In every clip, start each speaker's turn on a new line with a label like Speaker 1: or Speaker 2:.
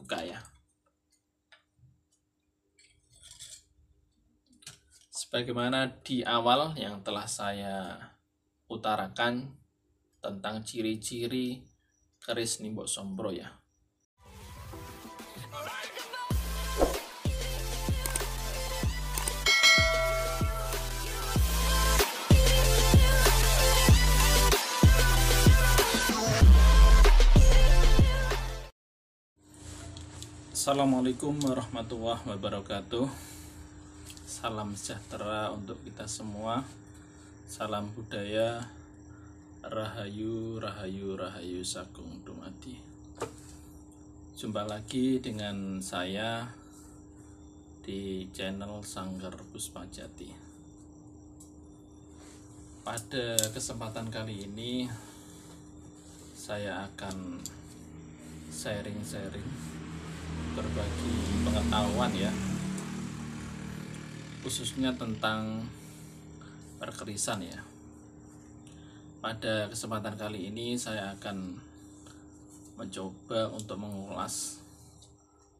Speaker 1: buka ya. Sebagaimana di awal yang telah saya utarakan tentang ciri-ciri keris Nimbok Sombro ya. Assalamualaikum warahmatullahi wabarakatuh. Salam sejahtera untuk kita semua. Salam budaya. Rahayu, rahayu, rahayu Sagung Dumadi. Jumpa lagi dengan saya di channel Sanggar Puspajati. Pada kesempatan kali ini saya akan sharing-sharing, berbagi pengetahuan ya, khususnya tentang perkerisan ya. Pada kesempatan kali ini saya akan mencoba untuk mengulas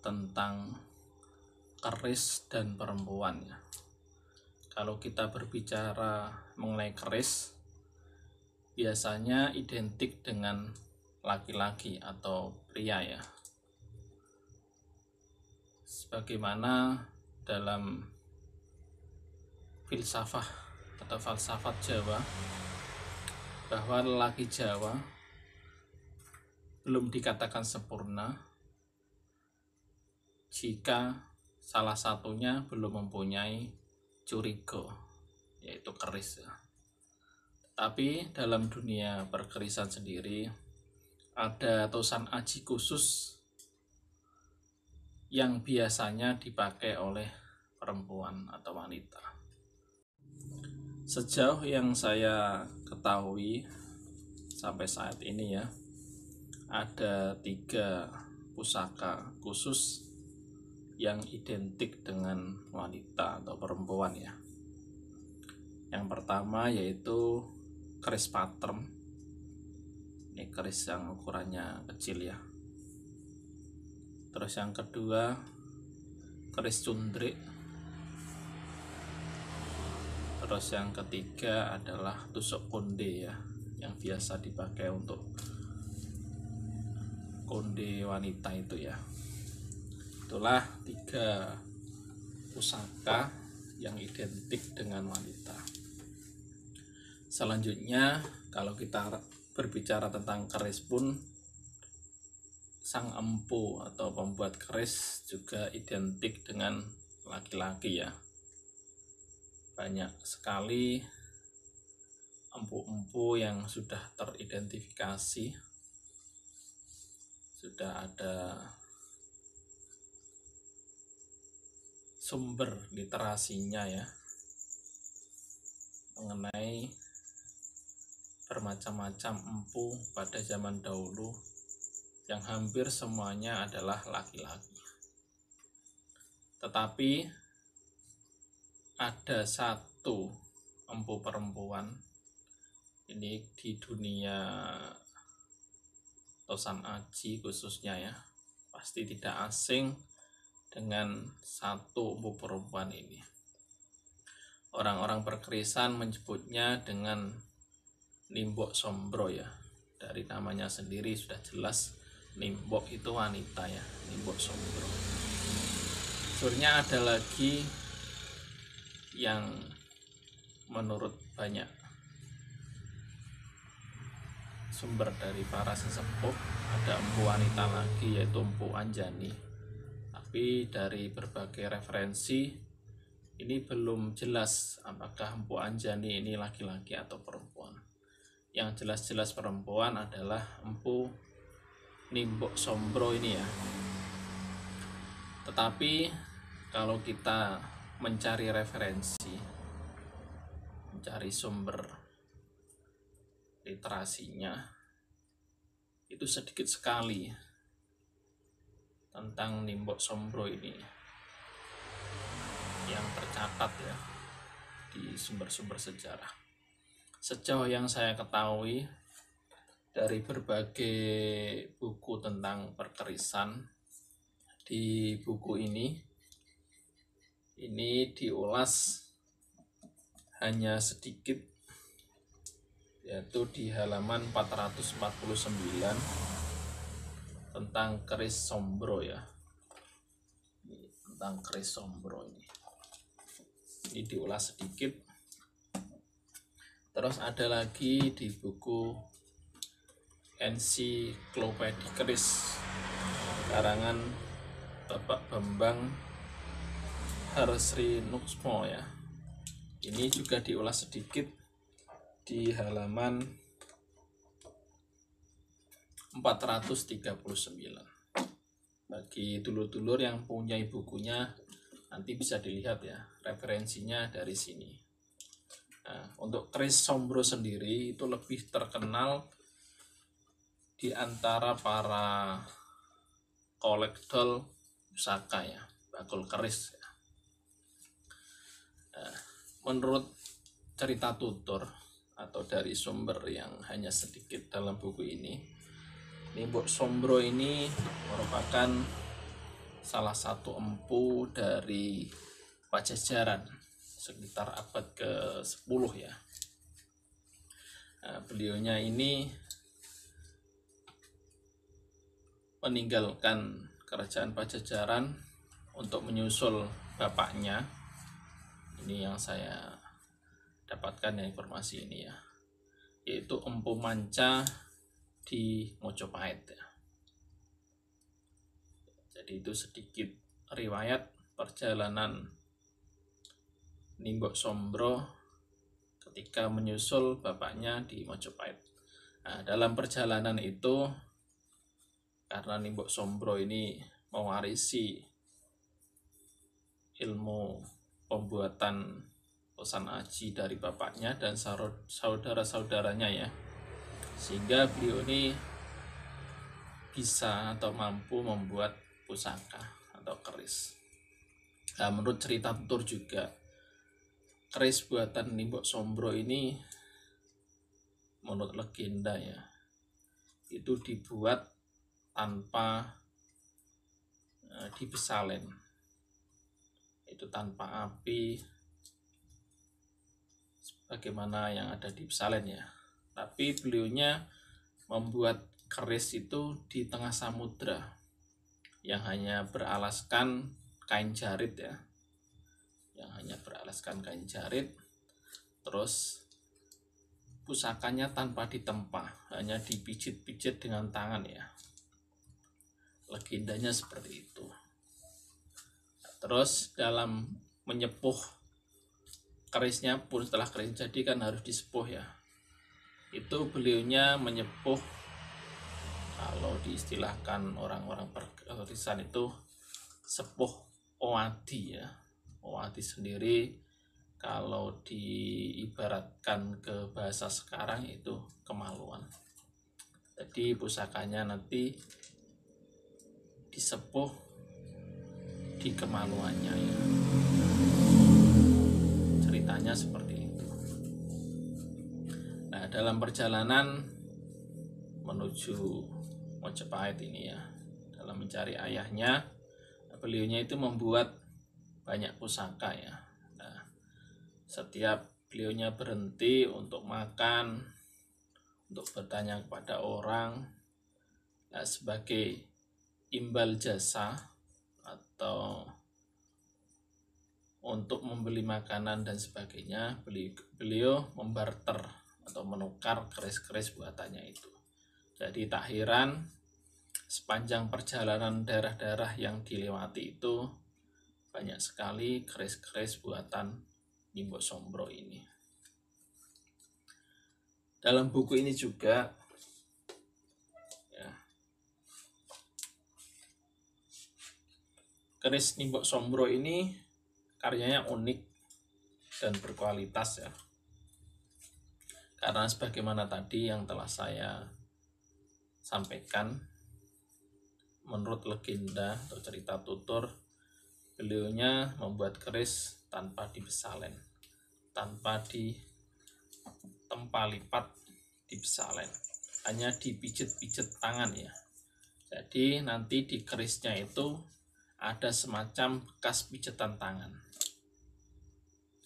Speaker 1: tentang keris dan perempuan ya. Kalau kita berbicara mengenai keris, biasanya identik dengan laki-laki atau pria ya. Sebagaimana dalam filsafah atau falsafat Jawa, bahwa lelaki Jawa belum dikatakan sempurna jika salah satunya belum mempunyai curigo, yaitu keris ya. Tapi dalam dunia perkerisan sendiri ada tosan aji khusus yang biasanya dipakai oleh perempuan atau wanita. Sejauh yang saya ketahui sampai saat ini ya, ada 3 pusaka khusus yang identik dengan wanita atau perempuan ya. Yang pertama yaitu keris patrem. Ini keris yang ukurannya kecil ya. Terus yang kedua keris cundrik. Terus yang ketiga adalah tusuk konde ya, yang biasa dipakai untuk konde wanita itu ya. Itulah 3 pusaka yang identik dengan wanita. Selanjutnya kalau kita berbicara tentang keris pun, sang empu atau pembuat keris juga identik dengan laki-laki ya. Banyak sekali empu-empu yang sudah teridentifikasi, sudah ada sumber literasinya ya, mengenai bermacam-macam empu pada zaman dahulu yang hampir semuanya adalah laki-laki. Tetapi ada satu empu perempuan ini di dunia tosan aji khususnya ya, pasti tidak asing dengan satu empu perempuan ini. Orang-orang perkerisan menyebutnya dengan Nimbok Sombro ya. Dari namanya sendiri sudah jelas, Nimbok itu wanita ya, Nimbok Sombro. Sebenarnya ada lagi yang menurut banyak sumber dari para sesepuh, ada empu wanita lagi yaitu Empu Anjani. Tapi dari berbagai referensi ini belum jelas apakah Empu Anjani ini laki-laki atau perempuan. Yang jelas-jelas perempuan adalah Empu Nimbok Sombro ini ya. Tetapi kalau kita mencari referensi, mencari sumber literasinya, itu sedikit sekali tentang Nimbok Sombro ini yang tercatat ya di sumber-sumber sejarah. Sejauh yang saya ketahui dari berbagai buku tentang perkerisan, di buku ini diulas hanya sedikit, yaitu di halaman 449 tentang keris sombro ya. Tentang keris sombro ini diulas sedikit. Terus ada lagi di buku Ensiklopedia Keris karangan Bapak Bambang Harsri Nuksmo ya. Ini juga diulas sedikit di halaman 439. Bagi dulur-dulur yang punya bukunya, nanti bisa dilihat ya referensinya dari sini. Nah, untuk keris sombro sendiri itu lebih terkenal di antara para kolektor pusaka ya, bakul keris ya. Nah, menurut cerita tutur atau dari sumber yang hanya sedikit dalam buku ini, Nimbok Sombro ini merupakan salah satu empu dari Pajajaran sekitar abad ke-10 ya. Nah, beliaunya ini meninggalkan kerajaan Pajajaran untuk menyusul bapaknya. Ini yang saya dapatkan ya, informasi ini ya, yaitu Empu Manca di Mojopahit ya. Jadi itu sedikit riwayat perjalanan Nimbok Sombro ketika menyusul bapaknya di Mojopahit. Nah, dalam perjalanan itu, karena Nimbok Sombro ini mewarisi ilmu pembuatan pesan aji dari bapaknya dan saudara-saudaranya ya, sehingga beliau ini bisa atau mampu membuat pusaka atau keris. Nah, menurut cerita tutur juga, keris buatan Nimbok Sombro ini menurut legenda ya, itu dibuat tanpa dibesalen, itu tanpa api bagaimana yang ada di Besalen ya. Tapi beliaunya membuat keris itu di tengah samudra yang hanya beralaskan kain jarit ya, terus pusakanya tanpa ditempa, hanya dipijit-pijit dengan tangan ya. Legendanya seperti itu. Terus dalam menyepuh kerisnya pun, setelah keris jadi kan harus disepuh ya, itu beliaunya menyepuh, kalau diistilahkan orang-orang perkerisan itu sepuh owadi ya. Owadi sendiri kalau diibaratkan ke bahasa sekarang itu kemaluan. Jadi pusakanya nanti disepuh di kemaluannya ya. Ceritanya seperti itu. Nah, dalam perjalanan menuju Mojopahit ini ya, dalam mencari ayahnya, beliaunya itu membuat banyak pusaka ya. Nah, setiap beliaunya berhenti untuk makan, untuk bertanya kepada orang, nah, sebagai imbal jasa atau untuk membeli makanan dan sebagainya, beliau membarter atau menukar keris-keris buatannya itu. Jadi tak heran sepanjang perjalanan daerah-daerah yang dilewati itu banyak sekali keris-keris buatan Nimbok Sombro ini. Dalam buku ini juga ya, keris Nimbok Sombro ini karyanya unik dan berkualitas ya. Karena sebagaimana tadi yang telah saya sampaikan, menurut legenda atau cerita tutur, beliaunya membuat keris tanpa dibesalen, tanpa ditempa lipat dibesalen, hanya dipijit-pijit tangan ya. Jadi nanti di kerisnya itu ada semacam bekas pijetan tangan.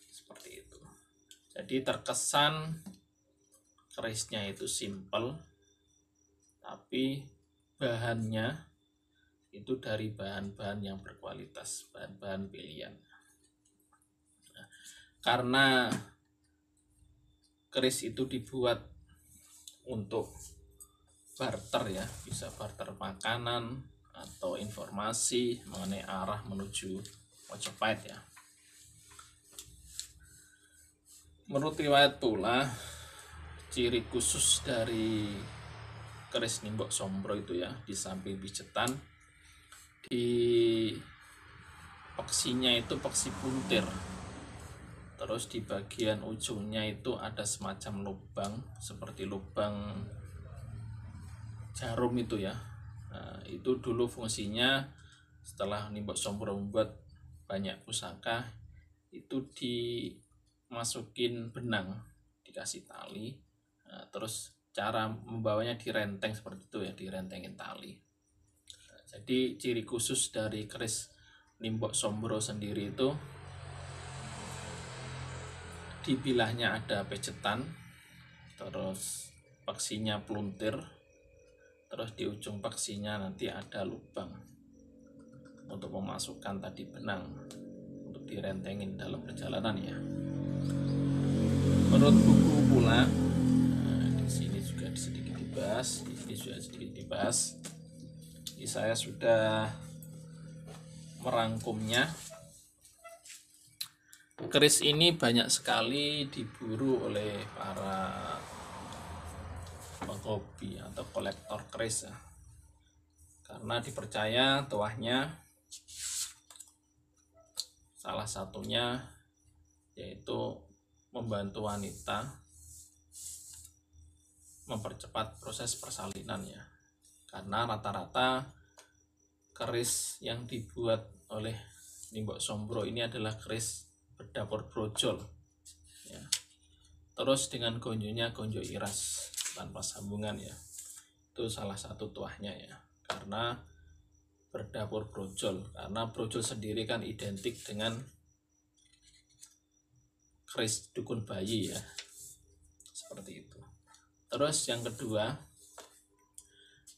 Speaker 1: Seperti itu. Jadi terkesan kerisnya itu simple, tapi bahannya itu dari bahan-bahan yang berkualitas, bahan-bahan pilihan. Karena keris itu dibuat untuk barter ya, bisa barter makanan atau informasi mengenai arah menuju Mojopahit ya. Menurut riwayat pula, ciri khusus dari keris Nimbok Sombro itu ya, di samping pijetan, di peksinya itu peksi puntir. Terus di bagian ujungnya itu ada semacam lubang, seperti lubang jarum itu ya. Nah, itu dulu fungsinya setelah Nimbok Sombro membuat banyak pusaka, itu dimasukin benang, dikasih tali. Nah, terus cara membawanya direnteng seperti itu ya, direntengin tali. Nah, jadi ciri khusus dari keris Nimbok Sombro sendiri itu, di bilahnya ada pejetan, terus peksinya peluntir, terus di ujung peksinya nanti ada lubang untuk memasukkan tadi benang untuk direntengin dalam perjalanan ya. Menurut buku pula, di sini juga sedikit dibahas, di sini juga sedikit dibahas. Jadi saya sudah merangkumnya. Keris ini banyak sekali diburu oleh para penghobi atau kolektor keris ya. Karena dipercaya tuahnya, salah satunya yaitu membantu wanita mempercepat proses persalinan ya. Karena rata-rata keris yang dibuat oleh Nimbok Sombro ini adalah keris berdapur brojol ya. Terus dengan gonjonya gonjo iras tanpa sambungan ya. Itu salah satu tuahnya ya. Karena berdapur brojol, karena brojol sendiri kan identik dengan keris dukun bayi ya, seperti itu. Terus yang kedua,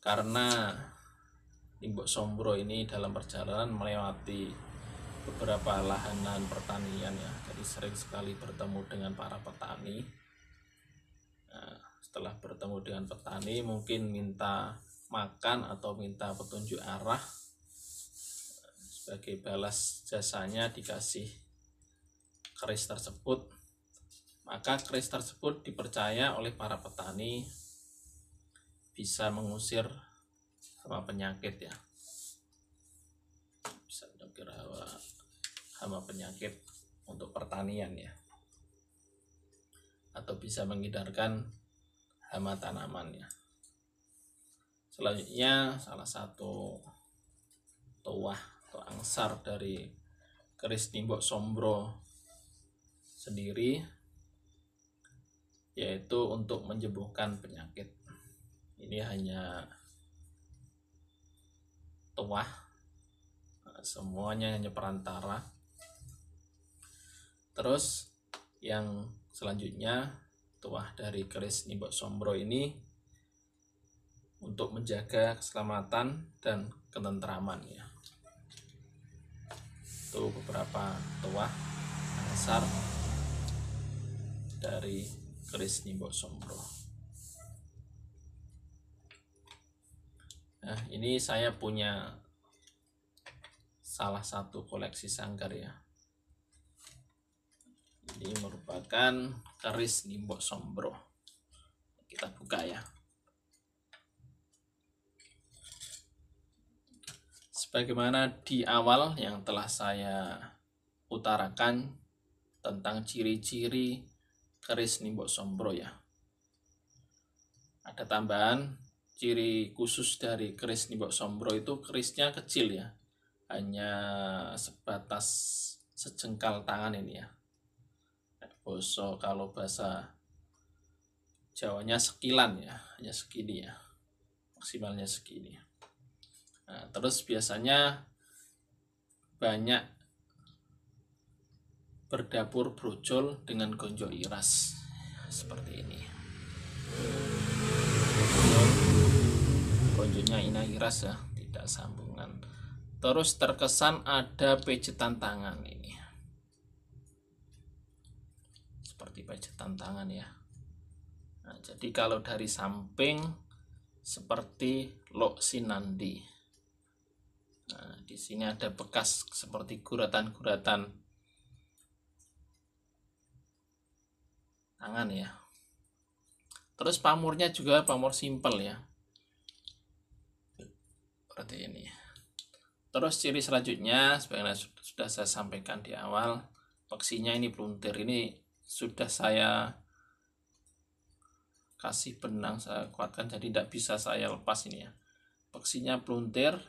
Speaker 1: karena Nimbok Sombro ini dalam perjalanan melewati beberapa lahan pertanian ya, jadi sering sekali bertemu dengan para petani. Nah, setelah bertemu dengan petani, mungkin minta makan atau minta petunjuk arah, sebagai balas jasanya dikasih keris tersebut. Maka keris tersebut dipercaya oleh para petani bisa mengusir hama penyakit ya, bisa mengusir hama penyakit untuk pertanian ya, atau bisa menghindarkan hama tanaman ya. Selanjutnya, salah satu tuah atau angsar dari keris Nimbok Sombro sendiri yaitu untuk menyembuhkan penyakit. Ini hanya tuah, semuanya hanya perantara. Terus yang selanjutnya, tuah dari keris Nimbok Sombro ini untuk menjaga keselamatan dan ketentraman ya. Itu beberapa tuah angsar dari keris Nimbok Sombro. Nah, ini saya punya salah satu koleksi sanggar ya. Ini merupakan keris Nimbok Sombro. Kita buka ya. Sebagaimana di awal yang telah saya utarakan tentang ciri-ciri keris Nimbok Sombro ya. Ada tambahan, ciri khusus dari keris Nimbok Sombro itu kerisnya kecil ya. Hanya sebatas sejengkal tangan ini ya. Boso kalau bahasa Jawanya sekilan ya, hanya segini ya. Maksimalnya segini. Nah, terus biasanya banyak berdapur brojol dengan gonjok iras seperti ini. Gonjoknya ina iras ya, tidak sambungan. Terus terkesan ada pijetan tangan ini, seperti pijetan tangan ya. Nah, jadi kalau dari samping seperti Lok Sinandi. Nah, di sini ada bekas seperti guratan-guratan tangan ya. Terus pamornya juga pamor simpel ya, seperti ini. Terus ciri selanjutnya, sebagaimana sudah saya sampaikan di awal, peksinya ini peluntir. Ini sudah saya kasih benang, saya kuatkan, jadi tidak bisa saya lepas ini ya. Peksinya peluntir.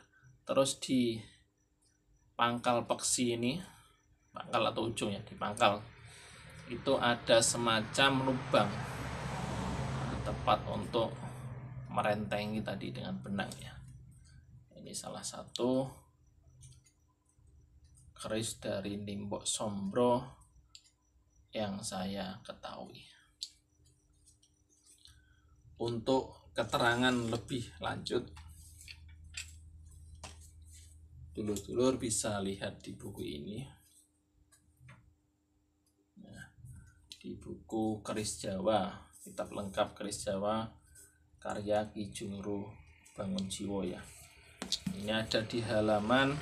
Speaker 1: Terus di pangkal peksi ini, pangkal atau ujung ya, di pangkal itu ada semacam lubang tepat untuk merentengi tadi dengan benang ya. Ini salah satu keris dari Nimbok Sombro yang saya ketahui. Untuk keterangan lebih lanjut, dulur-dulur bisa lihat di buku ini. Nah, di buku Keris Jawa, kitab lengkap Keris Jawa karya Ki Jungru Bangunjiwo ya. Ini ada di halaman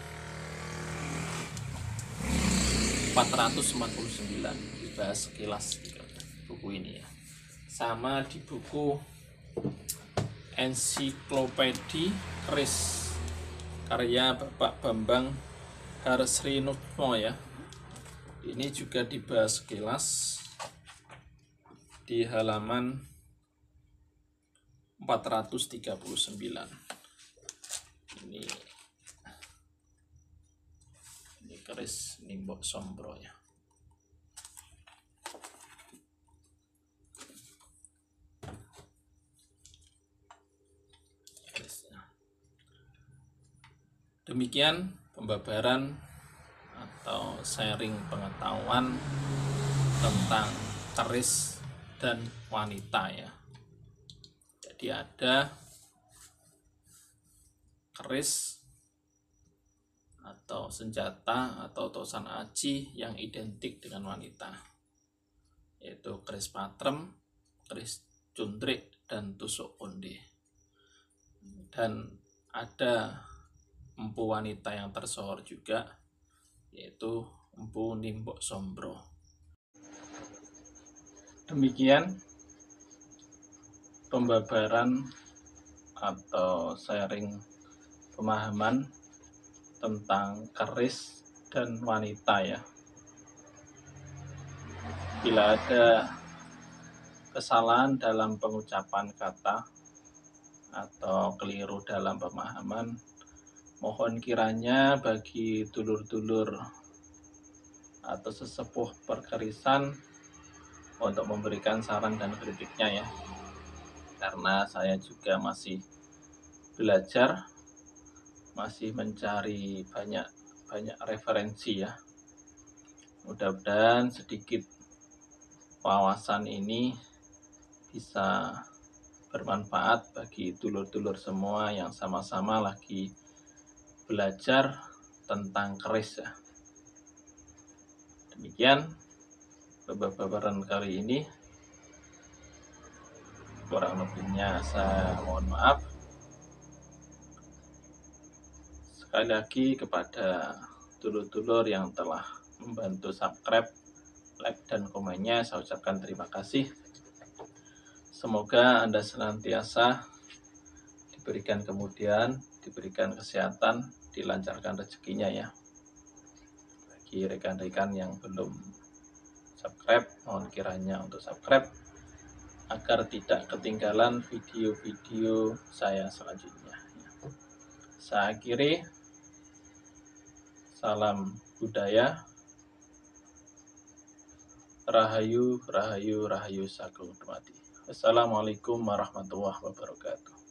Speaker 1: 449, dibahas sekilas buku ini ya. Sama di buku Ensiklopedi Keris karya Bapak Bambang Harsrinutmo ya. Ini juga dibahas sekilas di halaman 439. Ini keris Nimbok Sombro ya. Demikian pembabaran atau sharing pengetahuan tentang keris dan wanita ya. Jadi ada keris atau senjata atau tosan aji yang identik dengan wanita, yaitu keris patrem, keris cundrik, dan tusuk onde. Dan ada empu wanita yang tersohor juga, yaitu empu Nimbok Sombro. Demikian pembabaran atau sharing pemahaman tentang keris dan wanita ya. Bila ada kesalahan dalam pengucapan kata atau keliru dalam pemahaman, mohon kiranya bagi dulur-dulur atau sesepuh perkerisan untuk memberikan saran dan kritiknya ya. Karena saya juga masih belajar, masih mencari banyak referensi ya. Mudah-mudahan sedikit wawasan ini bisa bermanfaat bagi dulur-dulur semua yang sama-sama lagi belajar tentang keris ya. Demikian pembabaran kali ini. Kurang lebihnya saya mohon maaf. Sekali lagi kepada dulur-dulur yang telah membantu subscribe, like, dan komennya, saya ucapkan terima kasih. Semoga Anda senantiasa diberikan kemudahan, diberikan kesehatan, dilancarkan rezekinya ya. Bagi rekan-rekan yang belum subscribe, mohon kiranya untuk subscribe agar tidak ketinggalan video-video saya selanjutnya. Saya akhiri, salam budaya, rahayu, rahayu, rahayu sagung dumadi. Wassalamualaikum warahmatullahi wabarakatuh.